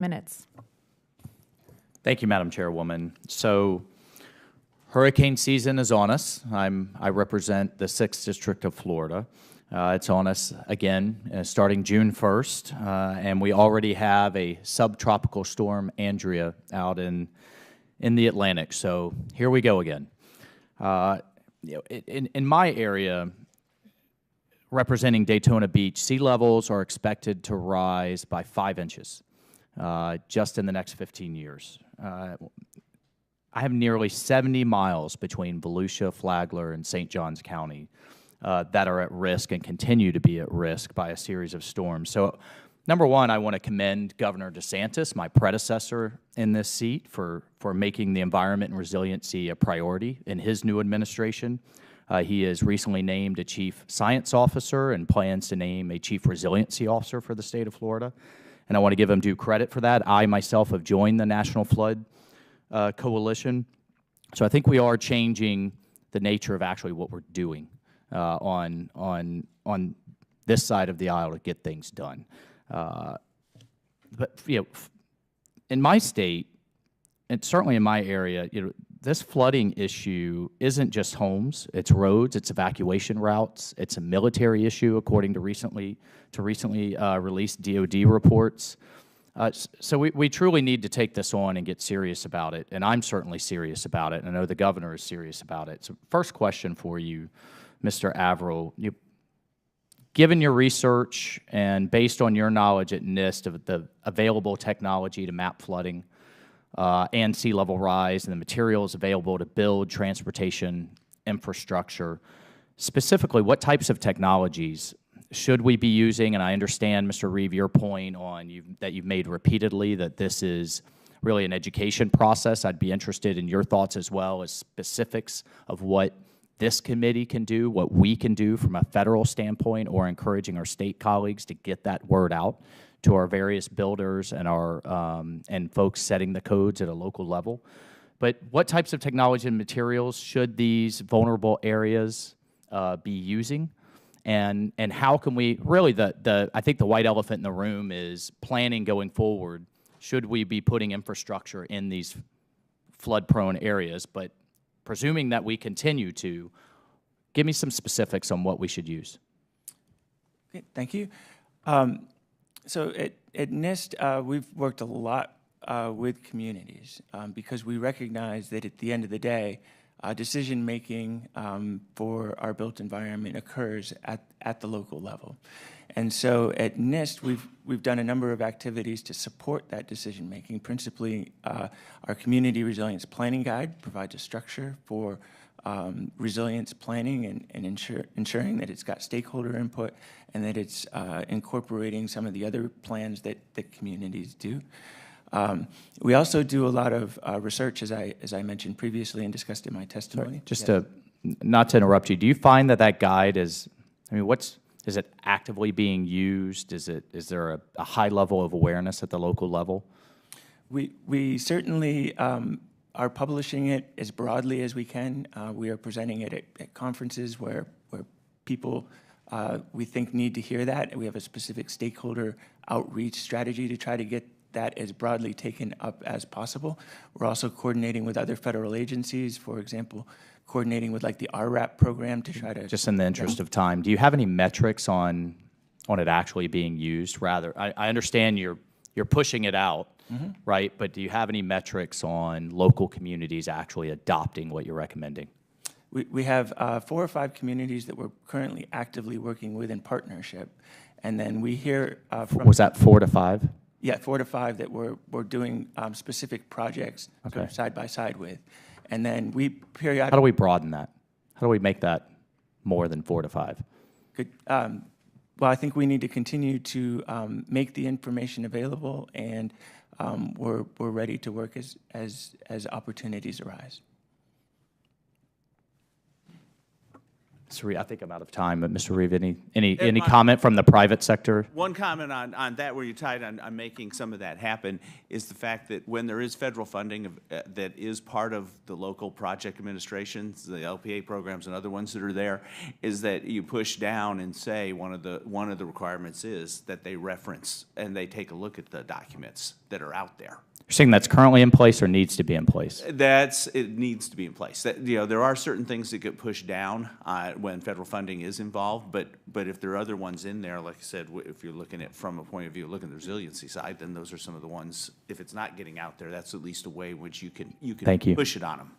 minutes. Thank you, Madam Chairwoman. So, hurricane season is on us. I represent the 6th District of Florida. It's on us again starting June 1st, and we already have a subtropical storm, Andrea, out in the Atlantic. So here we go again. In my area, representing Daytona Beach, sea levels are expected to rise by 5 inches just in the next 15 years. I have nearly 70 miles between Volusia, Flagler, and St. Johns County that are at risk and continue to be at risk by a series of storms. So, number one, I want to commend Governor DeSantis, my predecessor in this seat, for making the environment and resiliency a priority in his new administration. He has recently named a chief science officer and plans to name a chief resiliency officer for the state of Florida. And I want to give him due credit for that. I myself have joined the National Flood Coalition. So I think we are changing the nature of actually what we're doing on this side of the aisle to get things done. But in my state, and certainly in my area, this flooding issue isn't just homes; it's roads, it's evacuation routes, it's a military issue, according to recently released DoD reports. So we truly need to take this on and get serious about it, and I'm certainly serious about it, and I know the governor is serious about it. So first question for you, Mr. Averill. Given your research and based on your knowledge at NIST of the available technology to map flooding and sea level rise and the materials available to build transportation infrastructure, specifically what types of technologies should we be using? And I understand, Mr. Reeve, your point on that you've made repeatedly that this is really an education process. I'd be interested in your thoughts as well as specifics of what this committee can do, what we can do from a federal standpoint, or encouraging our state colleagues to get that word out to our various builders and our and folks setting the codes at a local level. But what types of technology and materials should these vulnerable areas be using? And how can we really I think the white elephant in the room is planning going forward. Should we be putting infrastructure in these flood-prone areas? But presuming that we continue to, give me some specifics on what we should use. Okay, thank you. So at NIST, we've worked a lot with communities because we recognize that at the end of the day, decision-making for our built environment occurs at the local level. And so at NIST, we've done a number of activities to support that decision-making. Principally, our Community Resilience Planning Guide provides a structure for resilience planning and ensuring that it's got stakeholder input and that it's incorporating some of the other plans that communities do. We also do a lot of research, as I mentioned previously and discussed in my testimony. Sorry, not to interrupt you, do you find that guide is, I mean, is it actively being used? Is there a high level of awareness at the local level? We certainly are publishing it as broadly as we can. We are presenting it at conferences where people we think need to hear that. We have a specific stakeholder outreach strategy to try to get that as broadly taken up as possible. We're also coordinating with other federal agencies, for example, coordinating with like the RRAP program to try to... Just in the interest of time, do you have any metrics on it actually being used? Rather, I understand you're pushing it out, right? But do you have any metrics on local communities actually adopting what you're recommending? We have 4 or 5 communities that we're currently actively working with in partnership. And then we hear from... Was that 4 to 5? Yeah, 4 to 5 that we're doing specific projects sort of side by side with. And then we periodically... How do we broaden that? How do we make that more than 4 to 5? Good. Well, I think we need to continue to make the information available, and we're ready to work as opportunities arise. Mr. Reeve, I think I'm out of time, but Mr. Reeve, any my- comment from the private sector? One comment on that, where you're tied on making some of that happen, is the fact that when there is federal funding that is part of the local project administrations, the LPA programs and other ones that are there, is that you push down and say one of the requirements is that they reference and they take a look at the documents that are out there. You're saying that's currently in place or needs to be in place? It needs to be in place. There are certain things that get pushed down when federal funding is involved, but if there are other ones in there, like I said, if you're looking at from a point of view, looking at the resiliency side, then those are some of the ones. If it's not getting out there, that's at least a way in which you can Thank you. push it on them.